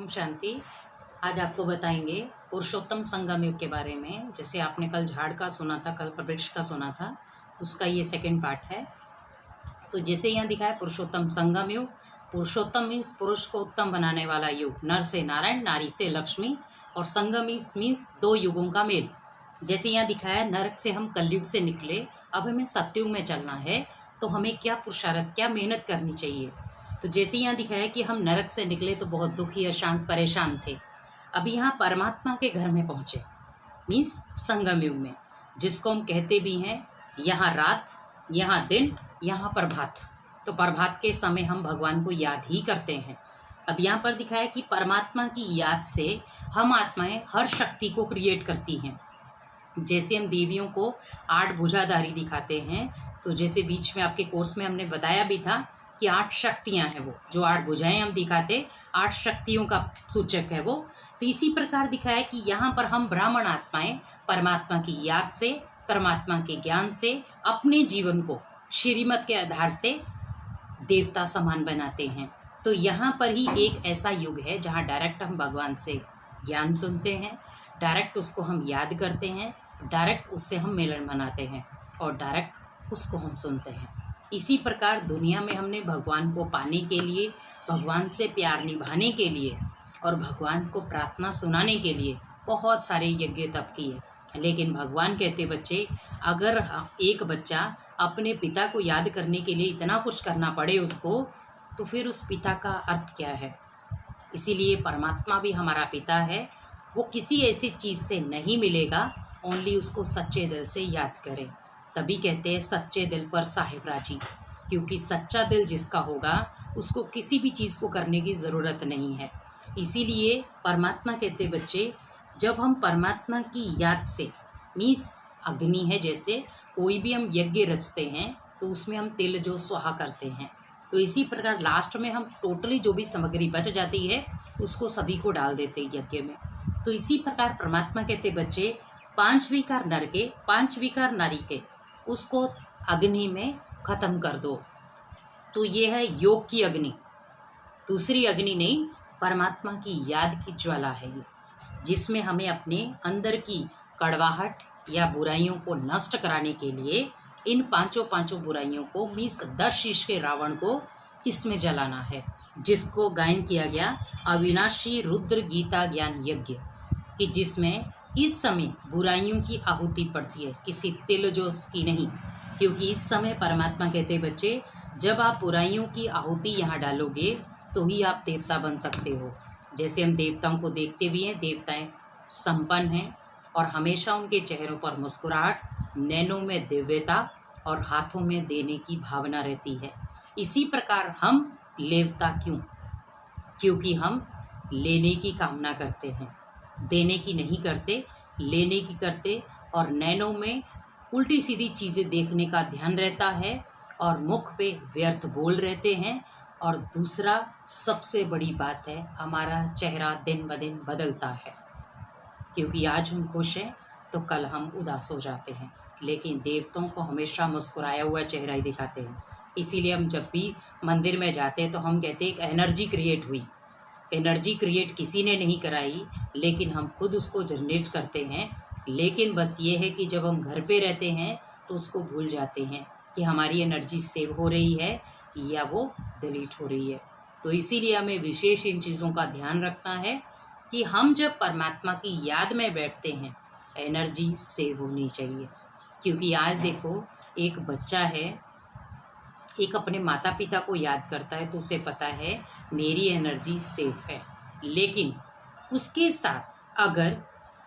ओम शांति। आज आपको बताएंगे पुरुषोत्तम संगम युग के बारे में। जैसे आपने कल झाड़ का सुना था, कल वृक्ष का सुना था, उसका ये सेकंड पार्ट है। तो जैसे यहाँ दिखा है पुरुषोत्तम संगम युग। पुरुषोत्तम मीन्स पुरुष को उत्तम बनाने वाला युग, नर से नारायण, नारी से लक्ष्मी, और संगम मीन्स दो युगों का मेल। जैसे यहाँ दिखाया है, नरक से हम कलयुग से निकले, अब हमें सतयुग में चलना है, तो हमें क्या पुरुषार्थ, क्या मेहनत करनी चाहिए। तो जैसे यहाँ दिखाया कि हम नरक से निकले तो बहुत दुखी, अशांत, परेशान थे। अभी यहाँ परमात्मा के घर में पहुँचे, मीन्स संगम युग में, जिसको हम कहते भी हैं यहाँ रात, यहाँ दिन, यहाँ प्रभात। तो प्रभात के समय हम भगवान को याद ही करते हैं। अब यहाँ पर दिखाया कि परमात्मा की याद से हम आत्माएं हर शक्ति को क्रिएट करती हैं। जैसे हम देवियों को 8 भुजाधारी दिखाते हैं, तो जैसे बीच में आपके कोर्स में हमने बताया भी था कि 8 शक्तियां हैं, वो जो 8 भुजाएं हम दिखाते 8 शक्तियों का सूचक है वो। तो इसी प्रकार दिखाया कि यहाँ पर हम ब्राह्मण आत्माएं परमात्मा की याद से, परमात्मा के ज्ञान से अपने जीवन को श्रीमत के आधार से देवता समान बनाते हैं। तो यहाँ पर ही एक ऐसा युग है जहाँ डायरेक्ट हम भगवान से ज्ञान सुनते हैं, डायरेक्ट उसको हम याद करते हैं, डायरेक्ट उससे हम मिलन मनाते हैं और डायरेक्ट उसको हम सुनते हैं। इसी प्रकार दुनिया में हमने भगवान को पाने के लिए, भगवान से प्यार निभाने के लिए और भगवान को प्रार्थना सुनाने के लिए बहुत सारे यज्ञ तप किए। लेकिन भगवान कहते बच्चे, अगर एक बच्चा अपने पिता को याद करने के लिए इतना कुछ करना पड़े उसको, तो फिर उस पिता का अर्थ क्या है। इसीलिए परमात्मा भी हमारा पिता है, वो किसी ऐसी चीज़ से नहीं मिलेगा, ओनली उसको सच्चे दिल से याद करें। तभी कहते हैं सच्चे दिल पर साहिब राजी, क्योंकि सच्चा दिल जिसका होगा उसको किसी भी चीज़ को करने की ज़रूरत नहीं है। इसीलिए परमात्मा कहते बच्चे, जब हम परमात्मा की याद से, मीन्स अग्नि है, जैसे कोई भी हम यज्ञ रचते हैं तो उसमें हम तिल जो स्वाहा करते हैं, तो इसी प्रकार लास्ट में हम टोटली जो भी सामग्री बच जाती है उसको सभी को डाल देते हैं यज्ञ में। तो इसी प्रकार परमात्मा कहते बच्चे, 5 विकार नर के, 5 विकार नारी के, उसको अग्नि में ख़त्म कर दो। तो ये है योग की अग्नि, दूसरी अग्नि नहीं, परमात्मा की याद की ज्वाला है ये, जिसमें हमें अपने अंदर की कड़वाहट या बुराइयों को नष्ट कराने के लिए इन पांचों बुराइयों को, मीन्स 10 शीश के रावण को इसमें जलाना है, जिसको गायन किया गया अविनाशी रुद्र गीता ज्ञान यज्ञ, कि जिसमें इस समय बुराइयों की आहुति पड़ती है, किसी तिल जोश की नहीं। क्योंकि इस समय परमात्मा कहते बच्चे, जब आप बुराइयों की आहुति यहाँ डालोगे तो ही आप देवता बन सकते हो। जैसे हम देवताओं को देखते भी हैं, देवताएं संपन्न हैं और हमेशा उनके चेहरों पर मुस्कुराहट, नैनों में दिव्यता और हाथों में देने की भावना रहती है। इसी प्रकार हम लेवता क्यों? क्योंकि हम लेने की कामना करते हैं, देने की नहीं करते, लेने की करते, और नैनों में उल्टी सीधी चीज़ें देखने का ध्यान रहता है और मुख पे व्यर्थ बोल रहते हैं। और दूसरा सबसे बड़ी बात है, हमारा चेहरा दिन ब दिन बदलता है, क्योंकि आज हम खुश हैं तो कल हम उदास हो जाते हैं। लेकिन देवताओं को हमेशा मुस्कुराया हुआ चेहरा ही दिखाते हैं। इसीलिए हम जब भी मंदिर में जाते हैं तो हम कहते हैं एक एनर्जी क्रिएट हुई। एनर्जी क्रिएट किसी ने नहीं कराई, लेकिन हम खुद उसको जनरेट करते हैं। लेकिन बस ये है कि जब हम घर पे रहते हैं तो उसको भूल जाते हैं कि हमारी एनर्जी सेव हो रही है या वो डिलीट हो रही है। तो इसीलिए हमें विशेष इन चीज़ों का ध्यान रखना है कि हम जब परमात्मा की याद में बैठते हैं, एनर्जी सेव होनी चाहिए। क्योंकि आज देखो, एक बच्चा है, एक अपने माता पिता को याद करता है तो उसे पता है मेरी एनर्जी सेफ है। लेकिन उसके साथ अगर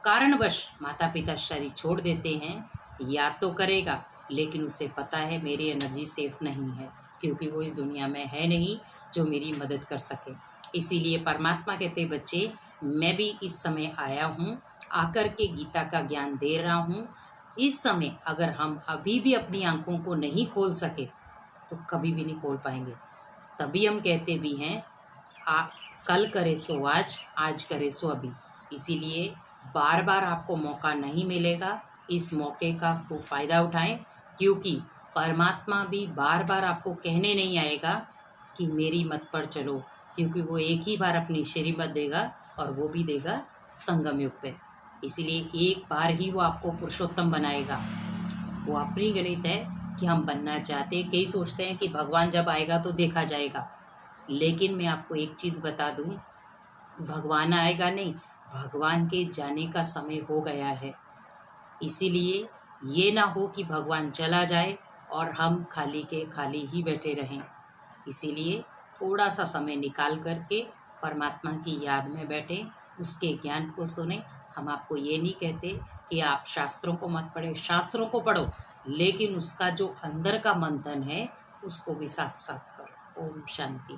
कारणवश माता पिता शरीर छोड़ देते हैं, याद तो करेगा लेकिन उसे पता है मेरी एनर्जी सेफ नहीं है, क्योंकि वो इस दुनिया में है नहीं जो मेरी मदद कर सके। इसीलिए परमात्मा कहते बच्चे, मैं भी इस समय आया हूँ, आकर के गीता का ज्ञान दे रहा हूँ। इस समय अगर हम अभी भी अपनी आंखों को नहीं खोल सके तो कभी भी नहीं खोल पाएंगे। तभी हम कहते भी हैं, कल करे सो आज, आज करे सो अभी। इसीलिए बार बार आपको मौका नहीं मिलेगा, इस मौके का खूब फ़ायदा उठाएं, क्योंकि परमात्मा भी बार बार आपको कहने नहीं आएगा कि मेरी मत पर चलो, क्योंकि वो एक ही बार अपनी श्रीमत देगा और वो भी देगा संगम युग पे। इसीलिए एक बार ही वो आपको पुरुषोत्तम बनाएगा। वो अपनी गणित है कि हम बनना चाहते हैं। कई सोचते हैं कि भगवान जब आएगा तो देखा जाएगा, लेकिन मैं आपको एक चीज़ बता दूं, भगवान आएगा नहीं, भगवान के जाने का समय हो गया है। इसीलिए ये ना हो कि भगवान चला जाए और हम खाली के खाली ही बैठे रहें। इसीलिए थोड़ा सा समय निकाल करके परमात्मा की याद में बैठें, उसके ज्ञान को सुने। हम आपको ये नहीं कहते कि आप शास्त्रों को मत पढ़े, शास्त्रों को पढ़ो, लेकिन उसका जो अंदर का मंथन है उसको भी साथ साथ करो। ओम शांति।